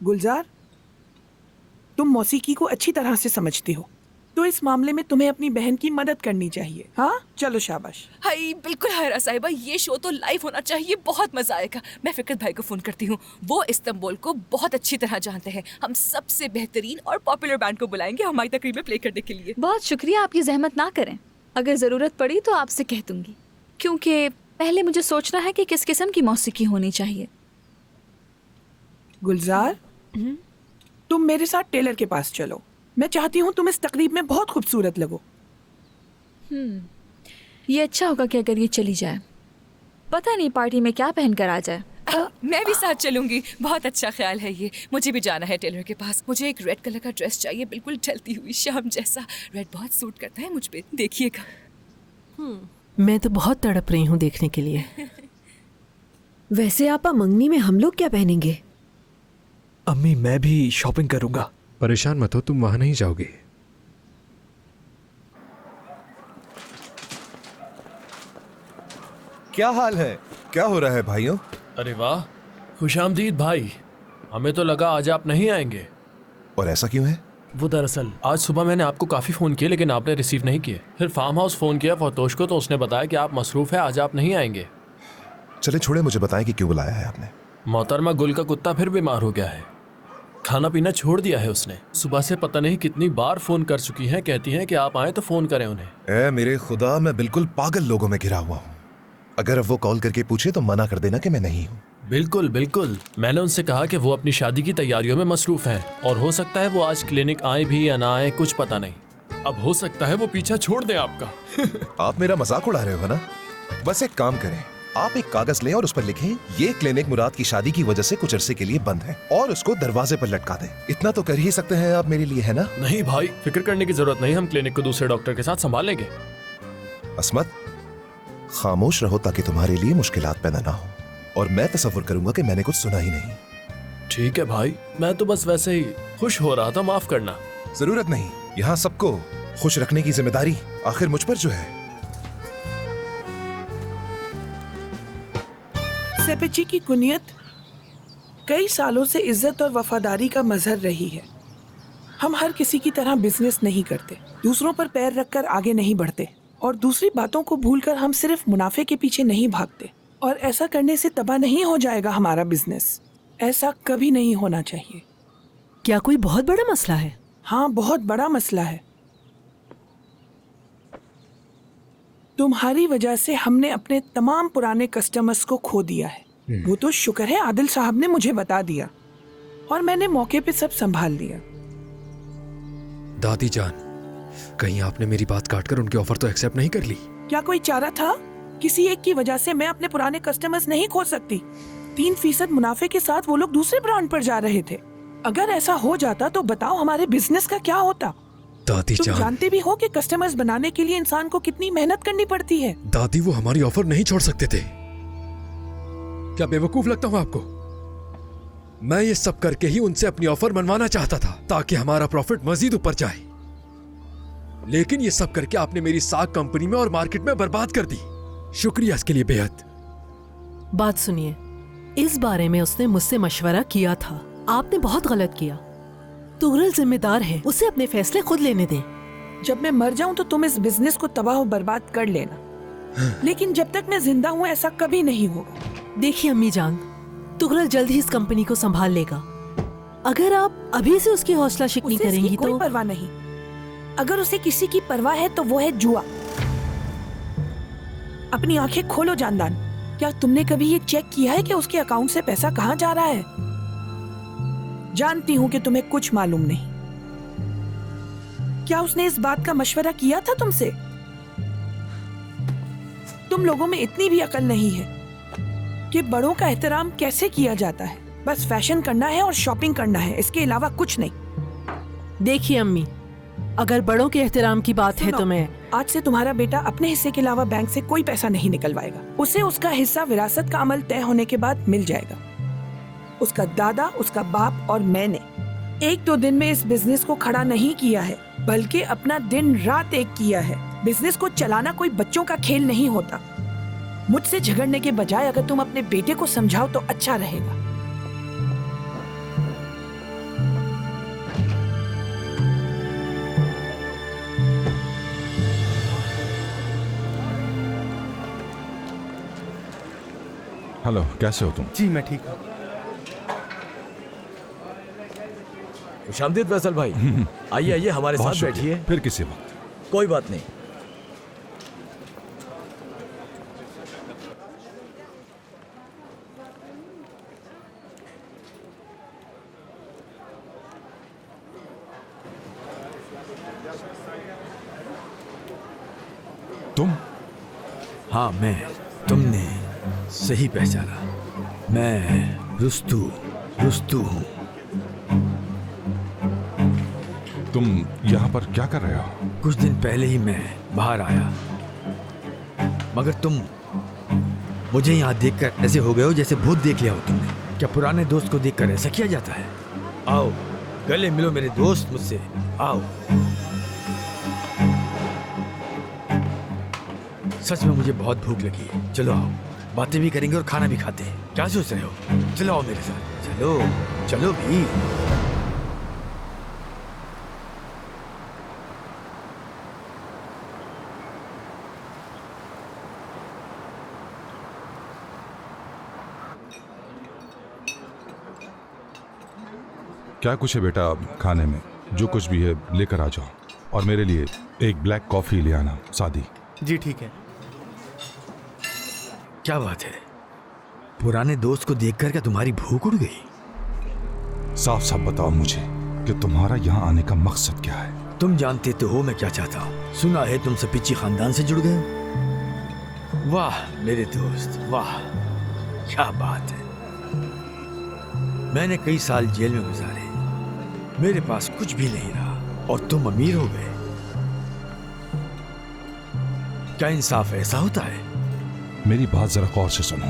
गुलजार, तुम मौसीकी को अच्छी तरह से समझती हो, तो इस मामले में तुम्हें अपनी बहन की मदद करनी चाहिए। हाँ, चलो शाबाश। हाय बिल्कुल हायरा साहिबा, ये शो तो लाइव होना चाहिए, बहुत मजा आएगा। मैं फिक्रत भाई को फोन करती हूँ, वो इस्तांबुल को बहुत अच्छी तरह जानते हैं। हम सबसे बेहतरीन और पॉपुलर बैंड को बुलाएंगे हमारी तकरीब में प्ले करने के लिए। बहुत शुक्रिया, आप ये जहमत ना करें। अगर जरूरत पड़ी तो आपसे कह दूंगी, क्योंकि पहले मुझे सोचना है कि किस किस्म की मौसीकी होनी चाहिए। गुलजार, तुम मेरे साथ टेलर के पास चलो। मैं चाहती हूँ तुम इस तकरीब में बहुत खूबसूरत लगो। ये अच्छा होगा कि अगर ये चली जाए। पता नहीं पार्टी में क्या पहन कर आ जाए। मैं भी साथ चलूंगी, बहुत अच्छा ख्याल है ये। मुझे भी जाना है टेलर के पास। मुझे एक रेड कलर का ड्रेस चाहिए, बिल्कुल ढलती हुई शाम जैसा। रेड बहुत सूट करता है मुझ पे, देखिएगा। मैं तो बहुत तड़प रही हूँ देखने के लिए। वैसे आपा, मंगनी में हम लोग क्या पहनेंगे? अम्मी, मैं भी शॉपिंग करूंगा। परेशान मत हो, तुम वहां नहीं जाओगे। क्या हाल है? क्या हो रहा है भाइयों? अरे वाह, खुशामदीद भाई। हमें तो लगा आज आप नहीं आएंगे। और ऐसा क्यों है? वो दरअसल आज सुबह मैंने आपको काफ़ी फ़ोन किए लेकिन आपने रिसीव नहीं किए। फिर फार्म हाउस फ़ोन किया फतोश को, तो उसने बताया कि आप मसरूफ़ है, आज आप नहीं आएंगे। चले छोड़े, मुझे बताएं कि क्यों बुलाया है आपने। मोहतरमा गुल का कुत्ता फिर बीमार हो गया है। खाना पीना छोड़ दिया है उसने। सुबह से पता नहीं कितनी बार फ़ोन कर चुकी हैं, कहती हैं कि आप आएँ तो फ़ोन करें उन्हें। ए मेरे खुदा, मैं बिल्कुल पागल लोगों में घिरा हुआ हूँ। अगर अब वो कॉल करके पूछे तो मना कर देना कि मैं नहीं हूँ। बिल्कुल बिल्कुल, मैंने उनसे कहा कि वो अपनी शादी की तैयारियों में मसरूफ़ हैं और हो सकता है वो आज क्लिनिक आए भी या ना आए, कुछ पता नहीं। अब हो सकता है वो पीछा छोड़ दें आपका। आप मेरा मजाक उड़ा रहे हो ना? बस एक काम करें, आप एक कागज लें और उस पर लिखें, ये क्लिनिक मुराद की शादी की वजह से कुछ अरसे के लिए बंद है, और उसको दरवाजे पर लटका दें। इतना तो कर ही सकते हैं आप मेरे लिए, है ना? नहीं भाई, फिक्र करने की जरूरत नहीं, हम क्लिनिक को दूसरे डॉक्टर के साथ संभाल लेंगे। असमत, खामोश रहो ताकि तुम्हारे लिए मुश्किलात पैदा ना हो, और मैं तसव्वुर करूंगा कि मैंने कुछ सुना ही नहीं। ठीक है भाई, मैं तो बस वैसे ही खुश हो रहा था, माफ करना। जरूरत नहीं, यहाँ सबको खुश रखने की जिम्मेदारी आखिर मुझ पर जो है। सेपेची की कुनियत कई सालों से इज्जत और वफादारी का मजहर रही है। हम हर किसी की तरह बिजनेस नहीं करते, दूसरों पर पैर रखकर आगे नहीं बढ़ते, और दूसरी बातों को भूलकर हम सिर्फ मुनाफे के पीछे नहीं भागते। और ऐसा करने से तबाह नहीं हो जाएगा हमारा बिजनेस। ऐसा कभी नहीं होना चाहिए। क्या कोई बहुत बड़ा मसला है? हाँ, बहुत बड़ा मसला है। तुम्हारी वजह से हमने अपने तमाम पुराने कस्टमर्स को खो दिया है। वो तो शुक्र है आदिल साहब ने मुझे बता दिया और मैंने मौके पे सब संभाल लिया। दादी जान, कहीं आपने मेरी बात काटकर उनकी ऑफर तो एक्सेप्ट नहीं कर ली? क्या कोई चारा था? किसी एक की वजह से मैं अपने पुराने कस्टमर्स नहीं खो सकती। 3% मुनाफे के साथ वो लोग दूसरे ब्रांड पर जा रहे थे। अगर ऐसा हो जाता तो बताओ हमारे बिजनेस का क्या होता? दादी तुम जान, जानते भी हो कि कस्टमर्स बनाने के लिए इंसान को कितनी मेहनत करनी पड़ती है। दादी वो हमारी ऑफर नहीं छोड़ सकते थे। क्या बेवकूफ लगता हूँ आपको? मैं ये सब करके ही उनसे अपनी ऑफर मनवाना चाहता था ताकि हमारा प्रॉफिट मजीद ऊपर जाए, लेकिन ये सब करके आपने मेरी साख कंपनी में और मार्केट में बर्बाद कर दी। शुक्रिया इसके लिए बेहद। बात सुनिए, इस बारे में उसने मुझसे मशवरा किया था। आपने बहुत गलत किया। तुगरल जिम्मेदार है, उसे अपने फैसले खुद लेने दें। जब मैं मर जाऊं तो तुम इस बिजनेस को तबाह और बर्बाद कर लेना, लेकिन जब तक मैं जिंदा हूं ऐसा कभी नहीं होगा। देखिए अम्मी जान, तुगरल जल्द ही इस कंपनी को संभाल लेगा। अगर आप अभी से उसकी हौसला शिकनी उसे करेंगी इसकी कोई तो परवाह नहीं। अगर उसे किसी की परवाह है तो वो है जुआ। अपनी आंखें खोलो जानदान, क्या तुमने कभी ये चेक किया है कि उसके अकाउंट से पैसा कहां जा रहा है? जानती हूं कि तुम्हें कुछ मालूम नहीं। क्या उसने इस बात का मशवरा किया था तुमसे? तुम लोगों में इतनी भी अकल नहीं है कि बड़ों का एहतराम कैसे किया जाता है। बस फैशन करना है और शॉपिंग करना है, इसके अलावा कुछ नहीं। देखिए अम्मी, अगर बड़ों के एहतराम की बात है तो मैं आज से तुम्हारा बेटा अपने हिस्से के अलावा बैंक से कोई पैसा नहीं निकलवाएगा। उसे उसका हिस्सा विरासत का अमल तय होने के बाद मिल जाएगा। उसका दादा, उसका बाप और मैंने 1-2 दिन में इस बिजनेस को खड़ा नहीं किया है, बल्कि अपना दिन रात एक किया है। बिजनेस को चलाना कोई बच्चों का खेल नहीं होता। मुझसे झगड़ने के बजाय अगर तुम अपने बेटे को समझाओ तो अच्छा रहेगा। हेलो, कैसे हो तुम? जी मैं ठीक हूँ। खुशामदीद फैसल भाई, आइए आइए हमारे बहुत साथ शुक्रिया। बैठिए। फिर किसी वक्त। कोई बात नहीं। तुम? हाँ मैं। तुमने सही पहचाना। मैं रुस्तु हूँ। तुम यहाँ पर क्या कर रहे हो? कुछ दिन पहले ही मैं बाहर आया, मगर तुम मुझे यहाँ देखकर ऐसे हो गए हो जैसे भूत देख लिया हो तुमने। क्या पुराने दोस्त को देखकर ऐसा किया जाता है? आओ गले मिलो मेरे दोस्त मुझसे, आओ। सच में मुझे बहुत भूख लगी है। चलो आओ, बातें भी करेंगे और खाना भी खाते हैं। क्या सोच रहे हो? चलो आओ मेरे साथ। चलो चलो भी। क्या कुछ है बेटा खाने में? जो कुछ भी है लेकर आ जाओ, और मेरे लिए एक ब्लैक कॉफी ले आना, सादी। जी ठीक है। क्या बात है, पुराने दोस्त को देखकर क्या तुम्हारी भूख उड़ गई? साफ साफ बताओ मुझे कि तुम्हारा यहाँ आने का मकसद क्या है? तुम जानते तो हो मैं क्या चाहता हूँ। सुना है तुम सपीची खानदान से जुड़ गए हो। वाह मेरे दोस्त वाह, क्या बात है। मैंने कई साल जेल में गुजारे, मेरे पास कुछ भी नहीं रहा और तुम अमीर हो गए। क्या इंसाफ ऐसा होता है? मेरी बात जरा गौर से सुनो।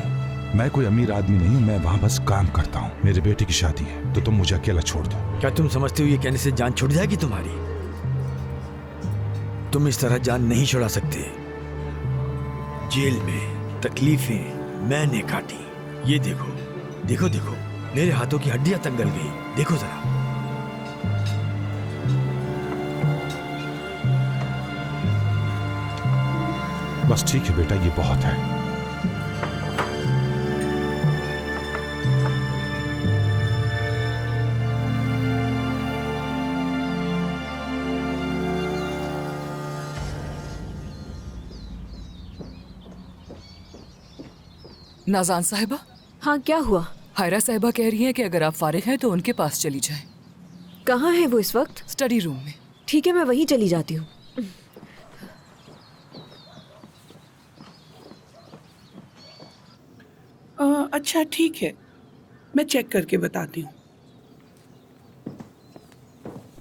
मैं कोई अमीर आदमी नहीं हूँ, मैं वहाँ बस काम करता हूँ। मेरे बेटे की शादी है तो तुम मुझे अकेला छोड़ दो। क्या तुम समझते हो ये कहने से जान छूट जाएगी तुम्हारी? तुम इस तरह जान नहीं छुड़ा सकते। जेल में तकलीफें मैंने काटी। ये देखो देखो देखो, मेरे हाथों की हड्डियां तक गल गई। देखो जरा। बस ठीक है बेटा, ये बहुत है। नाज़ान साहिबा। हाँ क्या हुआ? हायरा साहिबा कह रही हैं कि अगर आप फारिग हैं तो उनके पास चली जाएं। कहाँ है वो इस वक्त? स्टडी रूम में। ठीक है मैं वहीं चली जाती हूँ। अच्छा ठीक है, मैं चेक करके बताती हूँ।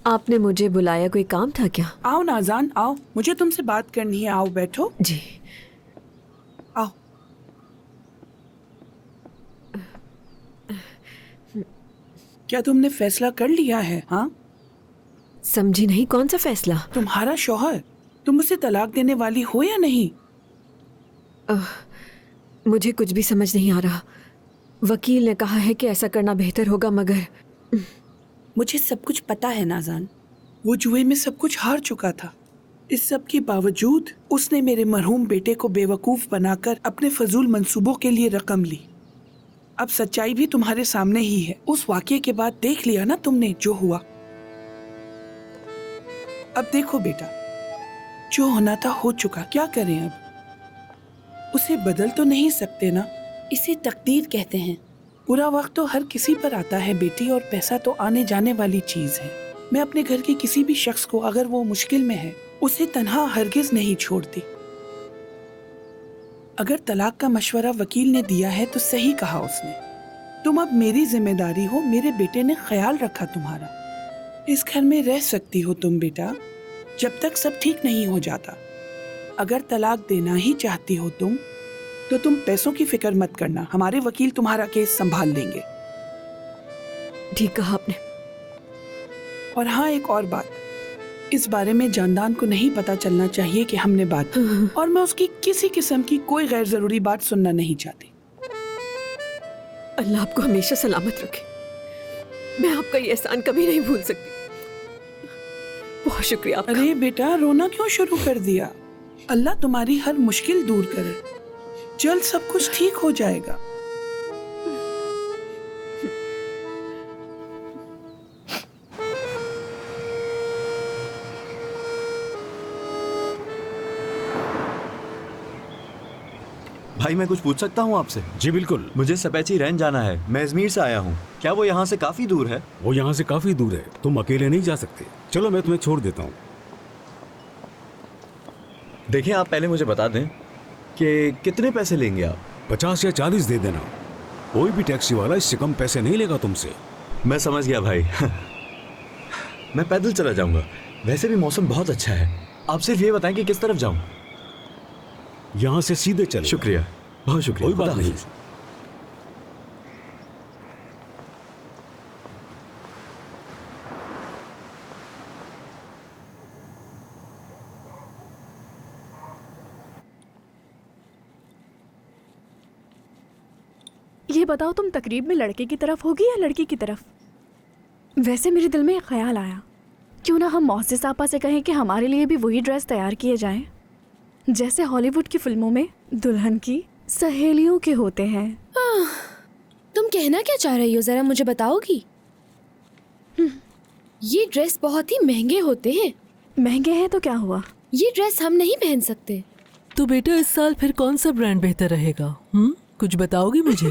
आपने मुझे बुलाया, कोई काम था क्या? आओ नाज़ान आओ, मुझे तुमसे बात करनी है। आओ बैठो। जी आओ। क्या तुमने फैसला कर लिया है? हाँ समझी नहीं, कौन सा फैसला? तुम्हारा शौहर, तुम उसे तलाक देने वाली हो या नहीं? मुझे कुछ भी समझ नहीं आ रहा। वकील ने कहा है कि ऐसा करना बेहतर होगा, मगर मुझे सब कुछ पता है नाज़ान। वो जुए में सब कुछ हार चुका था। इस सब के बावजूद उसने मेरे मरहूम बेटे को बेवकूफ़ बनाकर अपने फजूल मंसूबों के लिए रकम ली। अब सच्चाई भी तुम्हारे सामने ही है। उस वाक़ये के बाद देख लिया ना तुमने जो हुआ। अब देखो बेटा, जो होना था हो चुका, क्या करें अब? उसे बदल तो नहीं सकते ना। इसे तकदीर कहते हैं। बुरा वक्त तो हर किसी पर आता है बेटी, और पैसा तो आने जाने वाली चीज है। मैं अपने घर के किसी भी शख्स को, अगर वो मुश्किल में है, उसे तन्हा हरगिज नहीं छोड़ती। अगर तलाक का मशवरा वकील ने दिया है तो सही कहा उसने। तुम अब मेरी जिम्मेदारी हो। मेरे बेटे ने ख्याल रखा तुम्हारा। इस घर में रह सकती हो तुम बेटा, जब तक सब ठीक नहीं हो जाता। अगर तलाक देना ही चाहती हो तुम, तो तुम पैसों की फिक्र मत करना। हमारे वकील तुम्हारा केस संभाल लेंगे। ठीक कहा आपने। और हाँ, एक और बात, इस बारे में जानदान को नहीं पता चलना चाहिए कि हमने बात की, और मैं उसकी किसी किस्म की कोई गैर जरूरी बात सुनना नहीं चाहती। अल्लाह आपको हमेशा सलामत रखे। मैं आपका ये एहसान कभी नहीं भूल सकती। बहुत शुक्रिया आपका। अरे बेटा, रोना क्यों शुरू कर दिया? अल्लाह तुम्हारी हर मुश्किल दूर करे। जल्द सब कुछ ठीक हो जाएगा। भाई मैं कुछ पूछ सकता हूँ आपसे? जी बिल्कुल। मुझे सपैची रैन जाना है। मैं अजमेर से आया हूँ। क्या वो यहाँ से काफी दूर है? वो यहाँ से काफी दूर है, तुम अकेले नहीं जा सकते। चलो मैं तुम्हें छोड़ देता हूँ। देखिए आप पहले मुझे बता दें कि कितने पैसे लेंगे आप? 50 या 40 दे देना। कोई भी टैक्सी वाला इससे कम पैसे नहीं लेगा तुमसे। मैं समझ गया भाई। मैं पैदल चला जाऊंगा। वैसे भी मौसम बहुत अच्छा है। आप सिर्फ ये बताएं कि किस तरफ जाऊं? यहाँ से सीधे चलो। शुक्रिया, बहुत शुक्रिया। कोई बात नहीं। ये बताओ तुम तकरीब में लड़के की तरफ होगी या लड़की की तरफ? वैसे मेरे दिल में एक ख्याल आया, क्यों ना हम मोहसिस आपा से कहें कि हमारे लिए भी वही ड्रेस तैयार किए जाएं जैसे हॉलीवुड की फिल्मों में दुल्हन की सहेलियों के होते हैं। तुम कहना क्या चाह रही हो, जरा मुझे बताओगी? ये ड्रेस बहुत ही महंगे होते हैं। महंगे हैं तो क्या हुआ? ये ड्रेस हम नहीं पहन सकते। तो बेटा इस साल फिर कौन सा ब्रांड बेहतर रहेगा? कुछ बताओगी मुझे?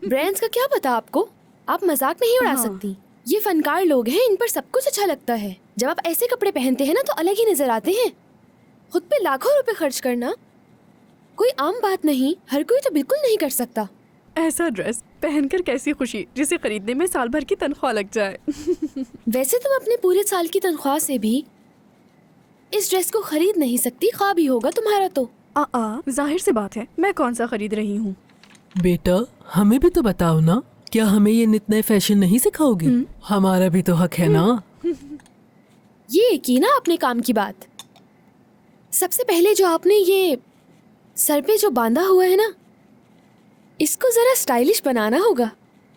ब्रांड्स का क्या पता आपको? आप मजाक नहीं उड़ा सकती। ये फनकार लोग हैं, इन पर सब कुछ अच्छा लगता है। जब आप ऐसे कपड़े पहनते हैं ना तो अलग ही नजर आते हैं। खुद पे लाखों रुपए खर्च करना कोई आम बात नहीं, हर कोई तो बिल्कुल नहीं कर सकता। ऐसा ड्रेस पहनकर कैसी खुशी जिसे खरीदने में साल भर की तनख्वाह लग जाए। वैसे तुम अपने पूरे साल की तनख्वाह से भी इस ड्रेस को खरीद नहीं सकती, ख्वाब ही होगा तुम्हारा तो। जाहिर सी बात है, मैं कौन सा खरीद रही हूँ। बेटा हमें भी तो बताओ ना, क्या हमें ये नित नए फैशन नहीं सिखाओगी? हमारा भी तो हक है ना। ये की ना अपने काम की बात। सबसे पहले जो आपने ये सर पे जो बांधा हुआ है ना, इसको जरा स्टाइलिश बनाना होगा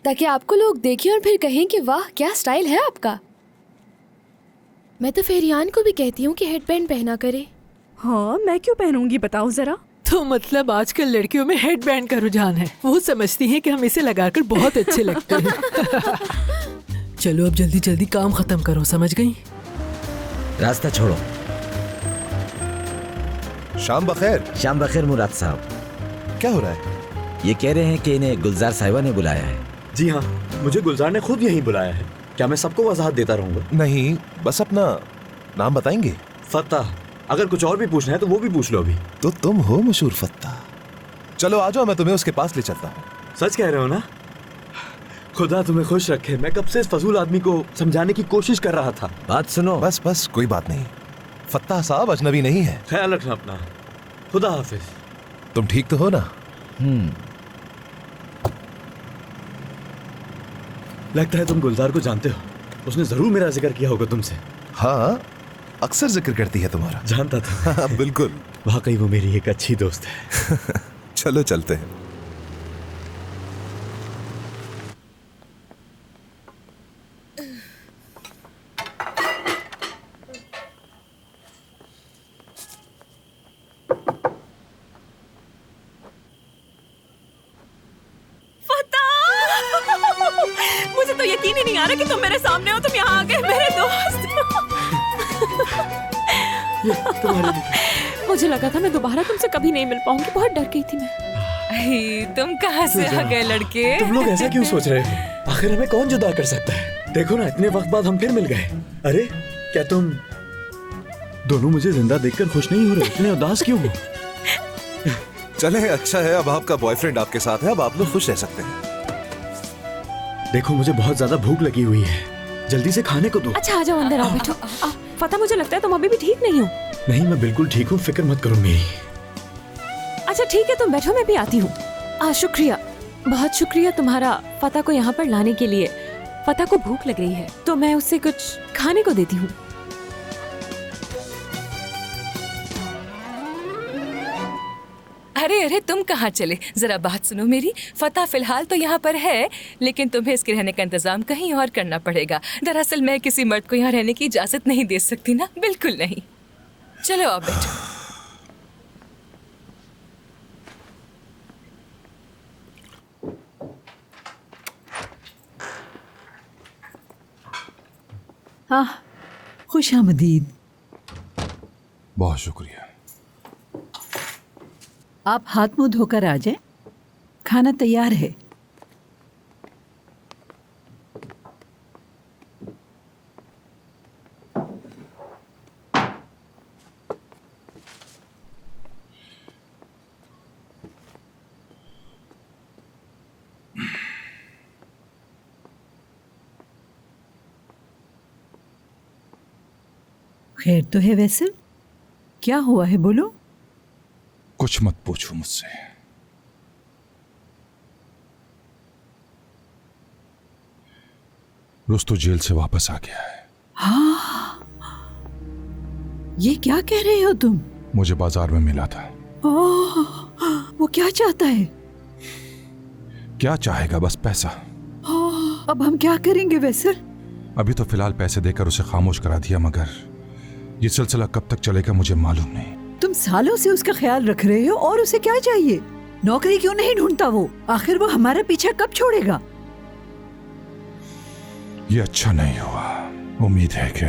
ताकि आपको लोग देखें और फिर कहें कि वाह क्या स्टाइल है आपका। मैं तो फेरियान को भी कहती हूँ कि हेडबैंड पहना करे। हाँ मैं क्यों पहनूंगी बताओ जरा। तो मतलब आजकल लड़कियों में हेडबैंड का रुझान है। वो समझती हैं कि हम इसे लगाकर बहुत अच्छे लगते हैं। चलो अब जल्दी जल्दी काम खत्म करो, समझ गई? रास्ता छोड़ो। शाम बखैर। शाम बखैर मुराद साहब। क्या हो रहा है? ये कह रहे हैं कि इन्हें गुलजार साहिबा ने बुलाया है। जी हाँ, मुझे गुलजार ने खुद यहीं बुलाया है। क्या मैं सबको वजाहत देता रहूंगा? नहीं, बस अपना नाम बताएंगे। फत्ता। अगर कुछ और भी पूछना है तो वो भी पूछ लो अभी। तो तुम हो मशहूर फत्ता। चलो आ जाओ, मैं तुम्हें उसके पास ले चलता हूँ। सच कह रहे हो ना? खुदा तुम्हें खुश रखे। मैं कब से इस फजूल आदमी को समझाने की कोशिश कर रहा था। बात सुनो। बस बस कोई बात नहीं। फत्ता साहब अजनबी नहीं है। ख्याल रखना अपना। खुदा हाफिज। तुम ठीक तो हो ना? लगता है तुम गुलजार को जानते हो। उसने जरूर मेरा जिक्र किया होगा तुमसे। हाँ, अक्सर जिक्र करती है तुम्हारा। जानता था। हाँ, बिल्कुल। वाकई वो मेरी एक अच्छी दोस्त है। चलो चलते हैं। मुझे तो यकीन ही नहीं आ रहा कि तुम मेरे सामने हो। तुम यहाँ आ गए मेरे दोस्त। मुझे लगा था मैं दोबारा तुमसे कभी नहीं मिल पाऊंगी। बहुत डर गई थी मैं। तुम कहाँ से आ गए लड़के? तुम लोग ऐसा क्यों सोच रहे हो? आखिर हमें कौन जुदा कर सकता है? देखो ना, इतने वक्त बाद हम फिर मिल गए। अरे क्या तुम दोनों मुझे जिंदा देखकर खुश नहीं हो रहे? इतने उदास क्यों हो? चले, अच्छा है अब आपका बॉयफ्रेंड आपके साथ है, अब आप लोग खुश रह सकते हैं। देखो मुझे बहुत ज्यादा भूख लगी हुई है, जल्दी से खाने को दो। अच्छा आ जाओ अंदर आओ, बैठो। फतेह मुझे लगता है तुम अभी भी ठीक नहीं हो। नहीं, मैं बिल्कुल ठीक हूँ, फिक्र मत करो मेरी। अच्छा ठीक है, तुम बैठो, मैं भी आती हूँ। शुक्रिया, बहुत शुक्रिया तुम्हारा फतेह को यहाँ पर लाने के लिए। फतेह को भूख लग रही है तो मैं उससे कुछ खाने को देती हूँ। अरे अरे तुम कहाँ चले? जरा बात सुनो मेरी। फतेह फिलहाल तो यहाँ पर है, लेकिन तुम्हें इसके रहने का इंतजाम कहीं और करना पड़ेगा। दरअसल मैं किसी मर्द को यहाँ रहने की इजाजत नहीं दे सकती ना, बिल्कुल नहीं। चलो आप बैठो। हाँ, खुश आमदीद। बहुत शुक्रिया। आप हाथ मुंह धोकर आ जाएं, खाना तैयार है। खैर तो है वैसे, क्या हुआ है बोलो? कुछ मत पूछो मुझसे। रुस्तु जेल से वापस आ गया है। हाँ, ये क्या कह रहे हो तुम? मुझे बाजार में मिला था। ओह, वो क्या चाहता है? क्या चाहेगा? बस पैसा। अब हम क्या करेंगे वैसे? अभी तो फिलहाल पैसे देकर उसे खामोश करा दिया, मगर ये सिलसिला कब तक चलेगा मुझे मालूम नहीं। तुम सालों से उसका ख्याल रख रहे हो और उसे क्या चाहिए? नौकरी क्यों नहीं ढूंढता वो? आखिर वो हमारा पीछा कब छोड़ेगा? ये अच्छा नहीं हुआ। उम्मीद है कि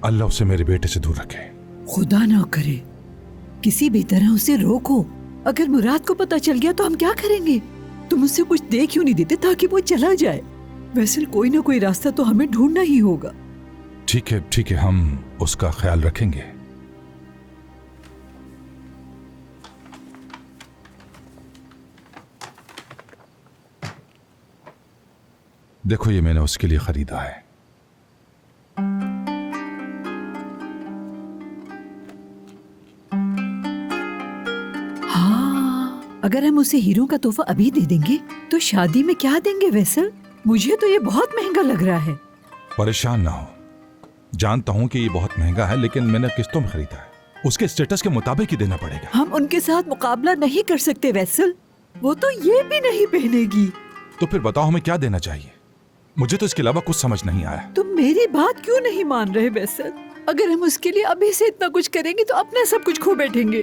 अल्लाह उसे मेरे बेटे से दूर रखे। खुदा ना करे, किसी भी तरह उसे रोको। अगर मुराद को पता चल गया तो हम क्या करेंगे? तुम उससे कुछ दे क्यों नहीं देते ताकि वो चला जाए? वैसे कोई ना कोई रास्ता तो हमें ढूंढना ही होगा। ठीक है, हम उसका ख्याल रखेंगे। देखो, ये मैंने उसके लिए खरीदा है। हाँ, अगर हम उसे हीरो का तोहफा अभी दे देंगे तो शादी में क्या देंगे वैसे? मुझे तो ये बहुत महंगा लग रहा है। परेशान ना हो, जानता हूं कि ये बहुत महंगा है, लेकिन मैंने किस्तों में खरीदा है। उसके स्टेटस के मुताबिक ही देना पड़ेगा। हम उनके साथ मुकाबला नहीं कर सकते वैसल, वो तो ये भी नहीं पहनेगी। तो फिर बताओ हमें क्या देना चाहिए? मुझे तो इसके अलावा कुछ समझ नहीं आया। तुम मेरी बात क्यों नहीं मान रहे वैसल? अगर हम उसके लिए अभी से इतना कुछ करेंगे तो अपना सब कुछ खो बैठेंगे।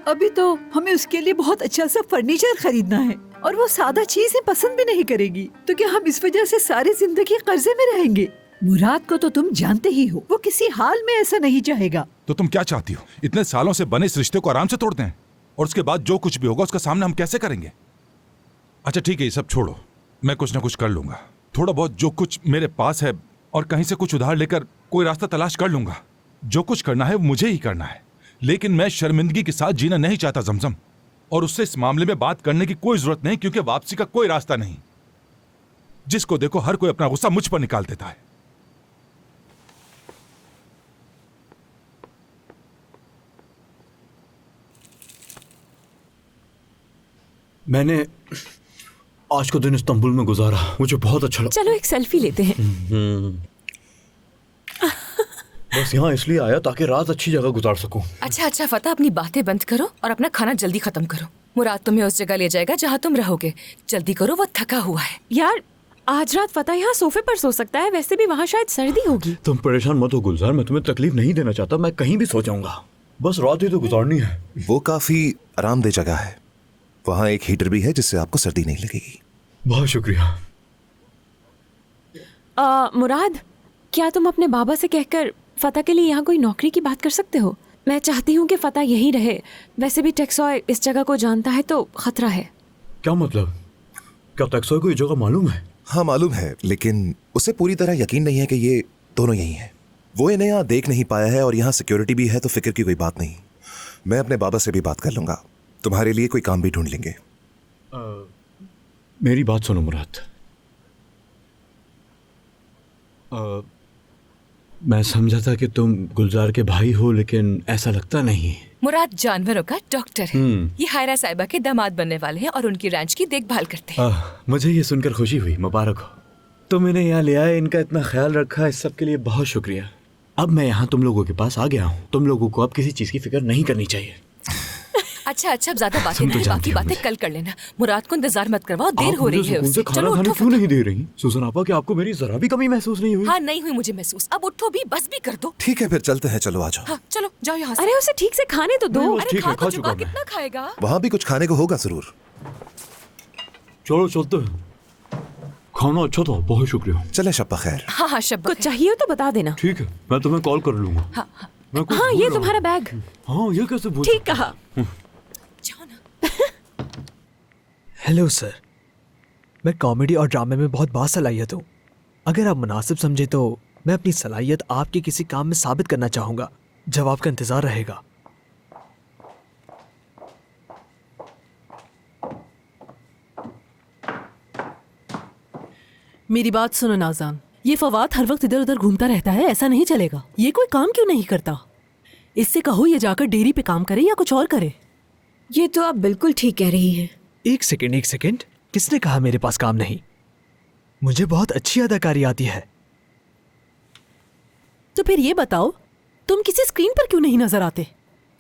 अभी तो हमें उसके लिए बहुत अच्छा सा फर्नीचर खरीदना है और वो सादा चीजें पसंद भी नहीं करेगी। तो क्या हम इस वजह से सारी जिंदगी कर्जे में रहेंगे? मुराद को तो तुम जानते ही हो, वो किसी हाल में ऐसा नहीं चाहेगा। तो तुम क्या चाहती हो? इतने सालों से बने इस रिश्ते को आराम से तोड़ दें और उसके बाद जो कुछ भी होगा उसका सामना हम कैसे करेंगे? अच्छा ठीक है, ये सब छोड़ो, मैं कुछ ना कुछ कर लूंगा। थोड़ा बहुत जो कुछ मेरे पास है और कहीं से कुछ उधार लेकर कोई रास्ता तलाश कर लूंगा। जो कुछ करना है वो मुझे ही करना है, लेकिन मैं शर्मिंदगी के साथ जीना नहीं चाहता जमजम। और उससे इस मामले में बात करने की कोई जरूरत नहीं, क्योंकि वापसी का कोई रास्ता नहीं। जिसको देखो हर कोई अपना गुस्सा मुझ पर निकाल देता है। मैंने आज का दिन इस्तांबुल में गुजारा, मुझे बहुत अच्छा लगा। चलो एक सेल्फी लेते हैं। बस यहाँ इसलिए आया ताकि रात अच्छी जगह गुजार सकूं। अच्छा फतेह, अपनी बातें बंद करो और अपना खाना जल्दी खत्म करो। मुराद तुम्हें उस जगह ले जाएगा जहाँ तुम रहोगे। जल्दी करो, वो थका हुआ है। यार आज रात फतेह यहाँ सोफे पर सो सकता है, वैसे भी वहाँ शायद सर्दी होगी। तुम परेशान मत हो गुलजार, मैं तुम्हें तकलीफ नहीं देना चाहता। मैं कहीं भी सो जाऊंगा, बस रात ही तो गुजारनी है। वो काफी आरामदेह जगह है, वहाँ एक हीटर भी है जिससे आपको सर्दी नहीं लगेगी। बहुत शुक्रिया। मुराद, क्या तुम अपने बाबा से कहकर फतेह के लिए यहाँ कोई नौकरी की बात कर सकते हो? मैं चाहती हूँ कि फतेह यहीं रहे। वैसे भी टेक्सॉय इस जगह को जानता है तो खतरा है। क्या मतलब? क्या टेक्सॉय को ये जगह मालूम है? हाँ मालूम है, लेकिन उसे पूरी तरह यकीन नहीं है कि ये दोनों यही हैं। वो इन्हें यहाँ देख नहीं पाया है और यहाँ सिक्योरिटी भी है, तो फिक्र की कोई बात नहीं। मैं अपने बाबा से भी बात कर लूंगा, तुम्हारे लिए कोई काम भी ढूंढ लेंगे। मेरी बात सुनो मुराद। मैं समझा था कि तुम गुलजार के भाई हो, लेकिन ऐसा लगता नहीं। मुराद जानवरों का डॉक्टर है। ये हायरा साहिबा के दामाद बनने वाले हैं और उनकी रैंच की देखभाल करते हैं। मुझे ये सुनकर खुशी हुई, मुबारक हो। तुम इन्हें यहाँ ले आए, इनका इतना ख्याल रखा, इस सब के लिए बहुत शुक्रिया। अब मैं यहाँ तुम लोगों के पास आ गया हूँ। तुम लोगों को अब किसी चीज की फिक्र नहीं करनी चाहिए। अच्छा ज्यादा बातें नहीं, बाकी बातें कल कर लेना। मुराद को इंतजार मत करवाओ, देर हो रही है उसे। चलो खाने क्यों नहीं दे रही सुसन आपा? कि आपको मेरी जरा भी कमी महसूस नहीं हुई? हाँ नहीं हुई मुझे महसूस। अब उठो भी, बस भी कर दो। ठीक है फिर चलते हैं, चलो आ जाओ। हाँ, चलो जाओ यहाँ से। अरे उसे ठीक से खाने तो दो। अरे खा तो चुका, कितना खाएगा? वहाँ भी कुछ खाने को होगा जरूर। चलो चलते हैं, खाना अच्छा था, बहुत शुक्रिया। चले शब्बा खैर। हाँ शब्बा कुछ चाहिए तो बता देना। ठीक है, मैं तुम्हें कॉल कर लूंगा। हाँ हाँ ये तुम्हारा बैग। हाँ ये कैसे भूल। ठीक कहा। हेलो सर, मैं कॉमेडी और ड्रामे में बहुत बासलाहियत हूँ। अगर आप मुनासिब समझे तो मैं अपनी सलाहियत आपके किसी काम में साबित करना चाहूँगा। जवाब का इंतज़ार रहेगा। मेरी बात सुनो नाज़ान, ये फवाद हर वक्त इधर उधर घूमता रहता है, ऐसा नहीं चलेगा। ये कोई काम क्यों नहीं करता? इससे कहो ये जाकर डेयरी पे काम करे या कुछ और करे। ये तो आप बिल्कुल ठीक कह रही हैं। एक सेकंड, किसने कहा मेरे पास काम नहीं? मुझे बहुत अच्छी अदाकारी आती है। तो फिर ये बताओ, तुम किसी स्क्रीन पर क्यों नहीं नजर आते?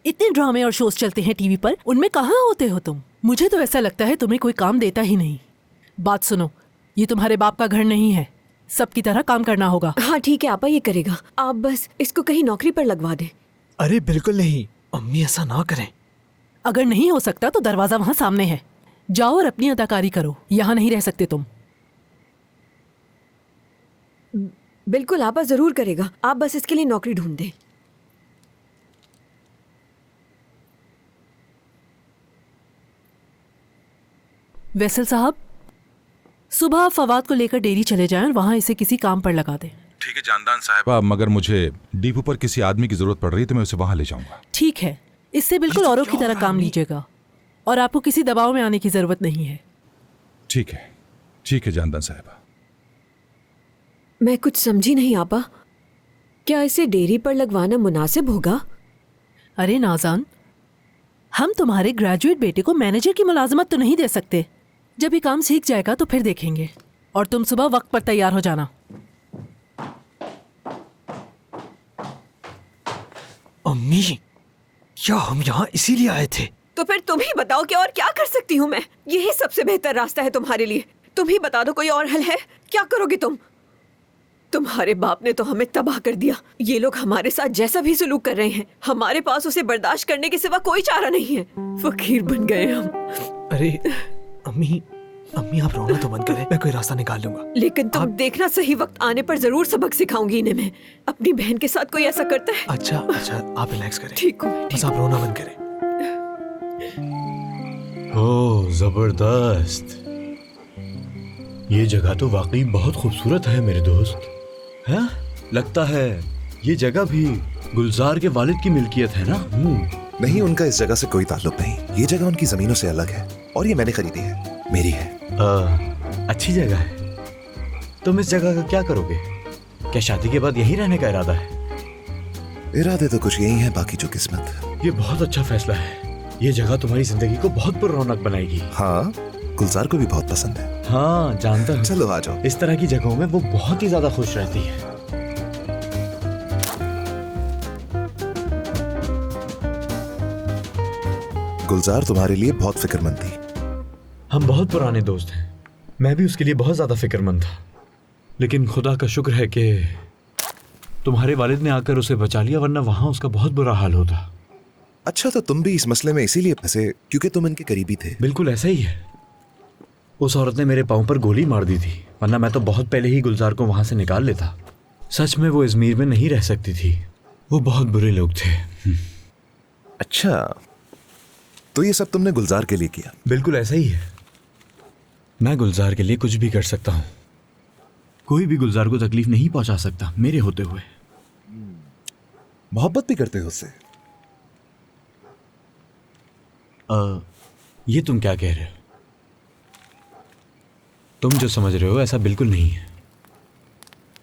इतने ड्रामे और शोज चलते हैं टीवी पर, उनमें कहाँ होते हो तुम? मुझे तो ऐसा लगता है तुम्हें कोई काम देता ही नहीं। बात सुनो, ये तुम्हारे बाप का घर नहीं है, सबकी तरह काम करना होगा। हाँ ठीक है आपा, ये करेगा। आप बस इसको कहीं नौकरी पर लगवा दें। अरे बिल्कुल नहीं अम्मी, ऐसा ना करें। अगर नहीं हो सकता तो दरवाजा वहां सामने है, जाओ और अपनी अदाकारी करो, यहाँ नहीं रह सकते तुम। बिल्कुल आपा, जरूर करेगा। आप बस इसके लिए नौकरी ढूंढ दें। वैसल साहब, सुबह फवाद को लेकर डेयरी चले जाएं और वहां इसे किसी काम पर लगा दें। ठीक है जानदान साहिबा, मगर मुझे डिपो पर किसी आदमी की जरूरत पड़ रही है तो मैं उसे वहां ले जाऊंगा। ठीक है, इससे बिल्कुल औरों की तरह काम लीजिएगा और आपको किसी दबाव में आने की जरूरत नहीं है। ठीक है जानदान साहिबा। मैं कुछ समझी नहीं आपा, क्या इसे डेयरी पर लगवाना मुनासिब होगा? अरे नाज़ान, हम तुम्हारे ग्रेजुएट बेटे को मैनेजर की मुलाजमत तो नहीं दे सकते। जब ये काम सीख जाएगा तो फिर देखेंगे। और तुम सुबह वक्त पर तैयार हो जाना। अम्मी, क्या हम यहाँ इसीलिए आए थे? तो फिर तुम ही बताओ कि और क्या कर सकती हूँ मैं? यही सबसे बेहतर रास्ता है तुम्हारे लिए। तुम ही बता दो, कोई और हल है? क्या करोगे तुम? तुम्हारे बाप ने तो हमें तबाह कर दिया। ये लोग हमारे साथ जैसा भी सलूक कर रहे हैं, हमारे पास उसे बर्दाश्त करने के सिवा कोई चारा नहीं है। फकीर बन गए हम। अरे अम्मी आप रोना तो बंद करें, मैं कोई रास्ता निकाल लूंगा। लेकिन तुम देखना, सही वक्त आने पर जरूर सबक सिखाऊंगी इन्हें मैं। अपनी बहन के साथ कोई ऐसा करता है? अच्छा आप रिलैक्स करें। ठीक हूँ, बस आप रोना बंद करें। ओह जबरदस्त, ये जगह तो वाकई बहुत खूबसूरत है मेरे दोस्त। है लगता है ये जगह भी गुलजार के वालिद की मिल्कियत है ना? नहीं, उनका इस जगह से कोई ताल्लुक नहीं। ये जगह उनकी जमीनों से अलग है और ये मैंने खरीदी है, मेरी है। अच्छी जगह है। तुम इस जगह का क्या करोगे? क्या शादी के बाद यहीं रहने का इरादा है? इरादे तो कुछ यही है, बाकी जो किस्मत। ये बहुत अच्छा फैसला है। ये जगह तुम्हारी जिंदगी को बहुत पुररौनक बनाएगी। हाँ, गुलजार को भी बहुत पसंद है। हाँ जानता हूँ। चलो आ जाओ। इस तरह की जगहों में वो बहुत ही ज्यादा खुश रहती है। गुलजार तुम्हारे लिए बहुत फिक्रमंद थी। हम बहुत पुराने दोस्त हैं। मैं भी उसके लिए बहुत ज्यादा फिक्रमंद था, लेकिन खुदा का शुक्र है कि तुम्हारे वालिद ने आकर उसे बचा लिया, वरना वहां उसका बहुत बुरा हाल होता। अच्छा, तो तुम भी इस मसले में इसीलिए फंसे क्योंकि तुम इनके करीबी थे? बिल्कुल ऐसा ही है। उस औरत ने मेरे पाँव पर गोली मार दी थी, वरना मैं तो बहुत पहले ही गुलजार को वहां से निकाल लेता। सच में वो इजमीर में नहीं रह सकती थी। वो बहुत बुरे लोग थे। अच्छा, तो ये सब तुमने गुलजार के लिए किया? बिल्कुल ऐसा ही है। मैं गुलजार के लिए कुछ भी कर सकता हूँ। कोई भी गुलजार को तकलीफ नहीं पहुंचा सकता मेरे होते हुए। मोहब्बत भी करते हो उससे? ये तुम क्या कह रहे हो? तुम जो समझ रहे हो ऐसा बिल्कुल नहीं है।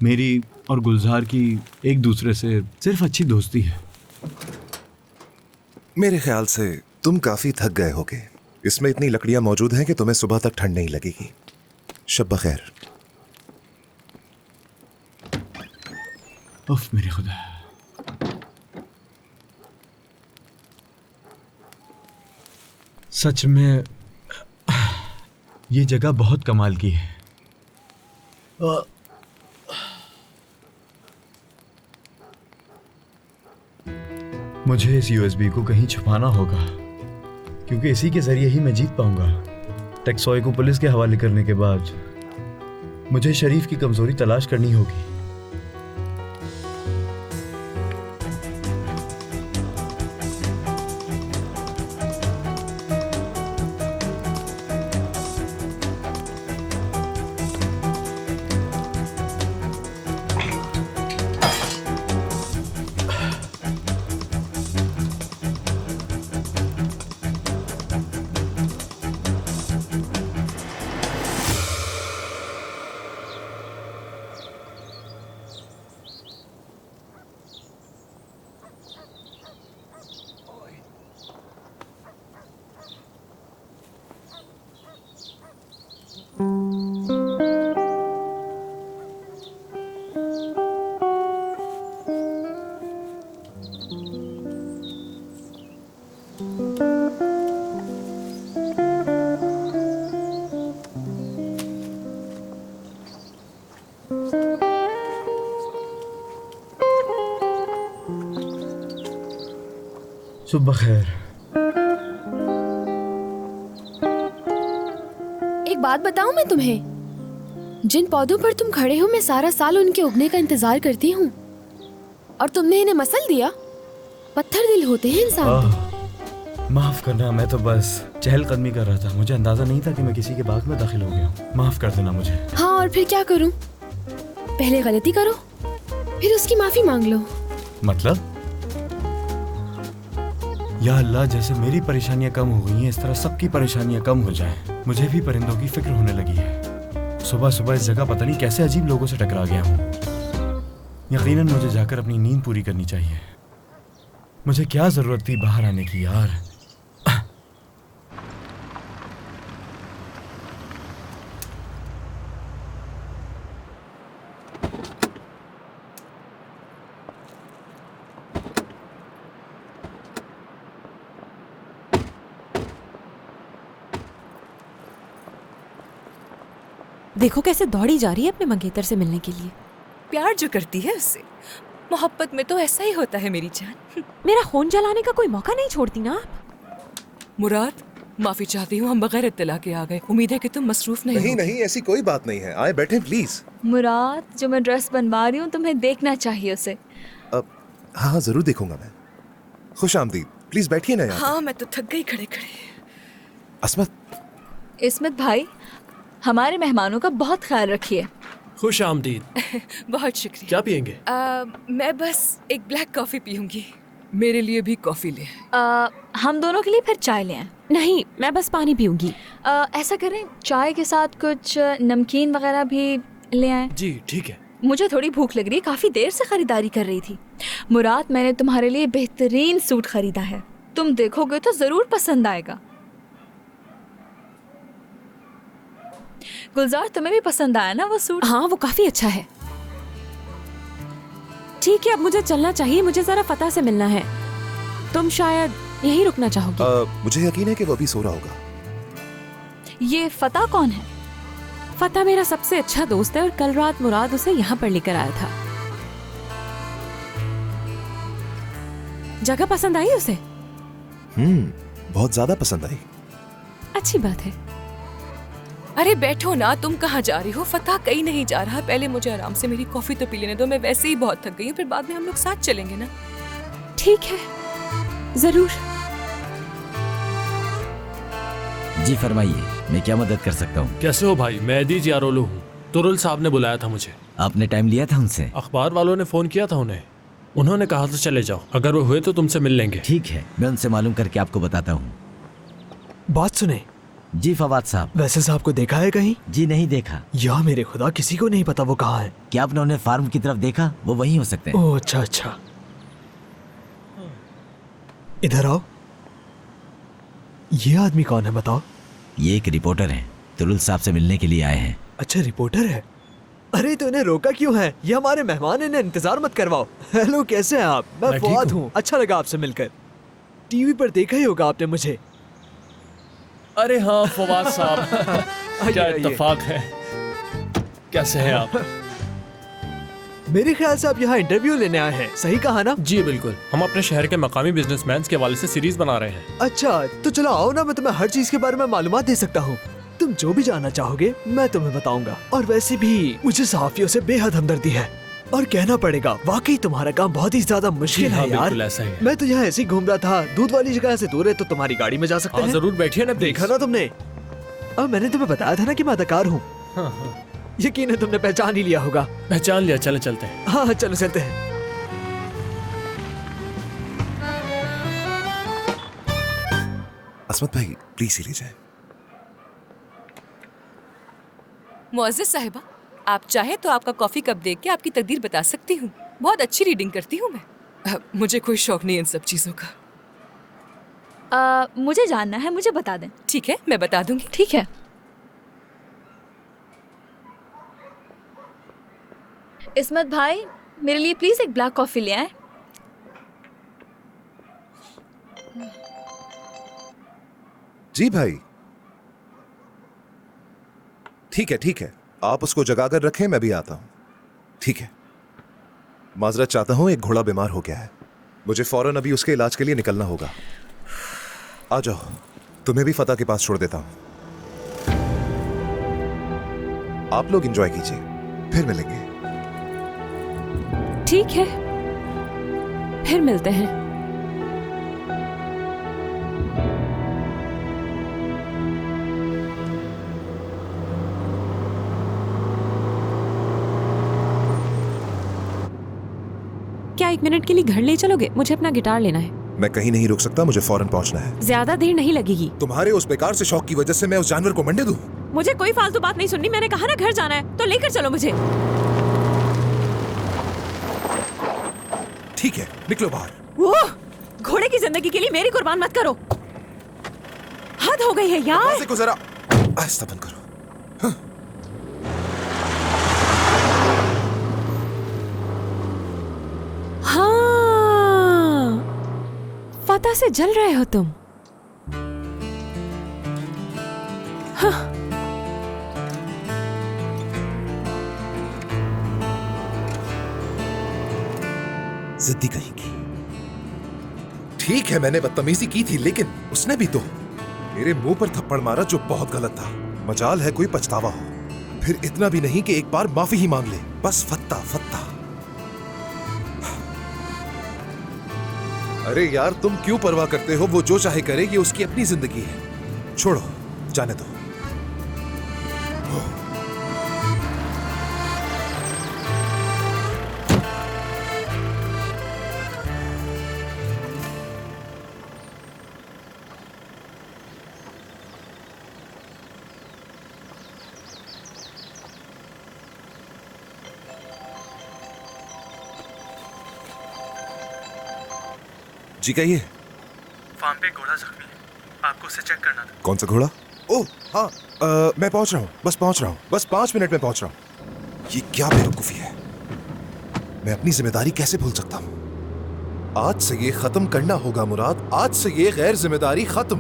मेरी और गुलजार की एक दूसरे से सिर्फ अच्छी दोस्ती है। मेरे ख्याल से तुम काफी थक गए होगे। इसमें इतनी लकड़ियां मौजूद हैं कि तुम्हें सुबह तक ठंड नहीं लगेगी। शब बखैर। उफ मेरे खुदा। सच में ये जगह बहुत कमाल की है। मुझे इस यूएसबी को कहीं छुपाना होगा, क्योंकि इसी के जरिए ही मैं जीत पाऊंगा। टेक्सॉय को पुलिस के हवाले करने के बाद मुझे शरीफ की कमजोरी तलाश करनी होगी। सुबह खैर। एक बात बताऊं मैं तुम्हें, जिन पौधों पर तुम खड़े हो मैं सारा साल उनके उगने का इंतजार करती हूँ, और तुमने इन्हें मसल दिया। पत्थर दिल होते हैं इंसान। माफ करना, मैं तो बस चहलकदमी कर रहा था। मुझे अंदाजा नहीं था कि मैं किसी के बाग में दाखिल हो गया हूँ। माफ कर देना मुझे। हाँ, और फिर क्या करूँ? पहले गलती करो, फिर उसकी माफी मांग लो। मतलब? या अल्लाह, जैसे मेरी परेशानियां कम हो गई हैं, इस तरह सबकी परेशानियां कम हो जाएं। मुझे भी परिंदों की फिक्र होने लगी है। सुबह सुबह इस जगह पता नहीं कैसे अजीब लोगों से टकरा गया हूँ। यकीनन मुझे जाकर अपनी नींद पूरी करनी चाहिए। मुझे क्या जरूरत थी बाहर आने की यार। देखो कैसे दौड़ी जा रही है अपने मंगेतर से मिलने के लिए। प्यार जो करती है उससे, मोहब्बत में तो ऐसा ही होता है मेरी जान। मेरा खून जलाने का कोई मौका नहीं छोड़ती ना आप। मुराद, माफी चाहती हूँ, हम बगैर इत्तला के आ गए। उम्मीद है कि तुम मसरूफ नहीं नहीं होगे। नहीं, ऐसी कोई बात नहीं है। आए बैठे प्लीज। मुराद, जो मैं ड्रेस बनवा रही हूँ तुम्हें देखना चाहिए उसे। हाँ हाँ जरूर देखूंगा मैं। खुश आमदीद, प्लीज बैठिए ना यहाँ। हाँ, मैं तो थक गई खड़े खड़े। अस्मत। इस्मत भाई, हमारे मेहमानों का बहुत ख्याल रखिए। खुश आमदीद। बहुत शुक्रिया। क्या पियेंगे? मैं बस एक ब्लैक कॉफी पीऊंगी। मेरे लिए भी कॉफी ले। हम दोनों के लिए फिर चाय ले आएं। नहीं, मैं बस पानी पीऊंगी। ऐसा करें, चाय के साथ कुछ नमकीन वगैरह भी ले आएं। जी ठीक है। मुझे थोड़ी भूख लग रही है, काफी देर से खरीदारी कर रही थी। मुराद, मैंने तुम्हारे लिए बेहतरीन सूट खरीदा है, तुम देखोगे तो जरूर पसंद आएगा। गुलजार, तुम्हें भी पसंद आया ना वो सूट? हाँ, वो काफी अच्छा है। ठीक है, अब मुझे चलना चाहिए। मुझे जरा फतेह से मिलना है। तुम शायद यहीं रुकना चाहोगी। मुझे यकीन है कि वो अभी सो रहा होगा। ये फतेह कौन है? फतेह मेरा सबसे अच्छा दोस्त है और कल रात मुराद उसे यहाँ पर लेकर आया था। जगह पसंद आई उसे? बहुत ज्यादा पसंद आई। अच्छी बात है। अरे बैठो ना, तुम कहाँ जा रही हो? फतेह कहीं नहीं जा रहा। पहले मुझे आराम से मेरी कॉफी तो पी लेने दो। मैं वैसे ही बहुत थक गई हूँ, फिर बाद में हम लोग साथ चलेंगे ना। ठीक है, जरूर। जी फरमाइए, मैं क्या मदद कर सकता हूँ? कैसे हो भाई? मैं एदी जियारोलू हूँ। तुरुल साहब ने बुलाया था मुझे। आपने टाइम लिया था उनसे? अखबार वालों ने फोन किया था उन्हें। उन्होंने कहा था चले जाओ, अगर वो हुए तो तुमसे मिल लेंगे। ठीक है, मैं उनसे मालूम करके आपको बताता हूँ। बात सुने। जी फवाद साहब। वैसे साहब को देखा है कहीं? जी नहीं देखा। या मेरे खुदा, किसी को नहीं पता वो कहाँ है। क्या आपने उन्हें फार्म की तरफ देखा? वो वहीं हो सकते हैं। ओह अच्छा अच्छा। इधर आओ। ये आदमी कौन है बताओ? ये एक रिपोर्टर हैं, तुरुल साहब से मिलने के लिए आए हैं। अच्छा, रिपोर्टर है। अरे तो इन्हें रोका क्यों है? ये हमारे मेहमान, इन्हें इंतजार मत करवाओ। हेलो, कैसे हैं आप? मैं फवाद हूँ। अच्छा लगा आपसे मिलकर। टीवी पर देखा ही होगा आपने मुझे। अरे हाँ फवाद साहब, क्या इत्तेफाक है। कैसे हैं आप? मेरे ख्याल से आप यहाँ इंटरव्यू लेने आए हैं, सही कहा ना? जी बिल्कुल, हम अपने शहर के मकामी बिजनेसमैन के हवाले से सीरीज बना रहे हैं। अच्छा, तो चलो आओ ना, मैं तुम्हें हर चीज के बारे में मालूमात दे सकता हूँ। तुम जो भी जानना चाहोगे मैं तुम्हें बताऊंगा। और वैसे भी मुझे सहाफियों से बेहद हमदर्दी है, और कहना पड़ेगा वाकई तुम्हारा काम बहुत ही ज्यादा मुश्किल है यार। ऐसा ही है। मैं तो यहाँ ऐसे ही घूम रहा था, दूध वाली जगह से दूर है तो तुम्हारी गाड़ी में जा सकते हैं। जरूर बैठिए ना। देखा ना तुमने? अब मैंने तुम्हें बताया था ना कि मैं अदाकार हूँ। यकीन है तुमने पहचान ही लिया होगा। पहचान लिया। चले चलते हैं। हाँ चलो चलते हैं। अस्मत भाई प्लीज ही ले जाए। मुअज़्ज़िज़ साहिबा, आप चाहे तो आपका कॉफी कप देख के आपकी तकदीर बता सकती हूँ। बहुत अच्छी रीडिंग करती हूँ मैं। मुझे कोई शौक नहीं इन सब चीजों का। मुझे जानना है, मुझे बता दें। ठीक है, मैं बता दूंगी। ठीक है। इस्मत भाई, मेरे लिए प्लीज एक ब्लैक कॉफी ले आए। जी भाई। ठीक है, आप उसको जगा कर रखें, मैं भी आता हूं। ठीक है। माजरत चाहता हूं, एक घोड़ा बीमार हो गया है। मुझे फौरन अभी उसके इलाज के लिए निकलना होगा। आ जाओ, तुम्हें भी फतह के पास छोड़ देता हूं। आप लोग एंजॉय कीजिए, फिर मिलेंगे। ठीक है, फिर मिलते हैं। क्या 1 मिनट के लिए घर ले चलोगे? मुझे अपना गिटार लेना है। मैं कहीं नहीं रुक सकता, मुझे फौरन पहुंचना है। ज्यादा देर नहीं लगेगी। तुम्हारे उस बेकार से शौक की वजह से मैं उस जानवर को मंडे दूं? मुझे कोई फालतू बात नहीं सुननी। मैंने कहा ना घर जाना है, तो लेकर चलो मुझे। ठीक है, निकलो बाहर। वो घोड़े की जिंदगी के लिए मेरी कुर्बान मत करो। हद हो गई है यार। दरवाजे को जरा आहिस्ता बंद करो। हाँ, फतह से जल रहे हो तुम। हाँ। जिद्दी कहेंगी। ठीक है, मैंने बदतमीजी की थी, लेकिन उसने भी तो मेरे मुंह पर थप्पड़ मारा, जो बहुत गलत था। मजाल है कोई पछतावा हो। फिर इतना भी नहीं कि एक बार माफी ही मांग ले। बस फत्ता फत्ता। अरे यार, तुम क्यों परवाह करते हो? वो जो चाहे करे, ये उसकी अपनी जिंदगी है। छोड़ो, जाने दो। जी कहिए। फार्म पे घोड़ा जख्मी है, आपको उसे चेक करना था। कौन सा घोड़ा? ओह हाँ, मैं पहुंच रहा हूँ, बस पहुंच रहा हूँ, बस 5 मिनट में पहुंच रहा हूँ। ये क्या बेवकूफी है? मैं अपनी जिम्मेदारी कैसे भूल सकता हूँ? आज से ये खत्म करना होगा मुराद, आज से ये गैर जिम्मेदारी खत्म।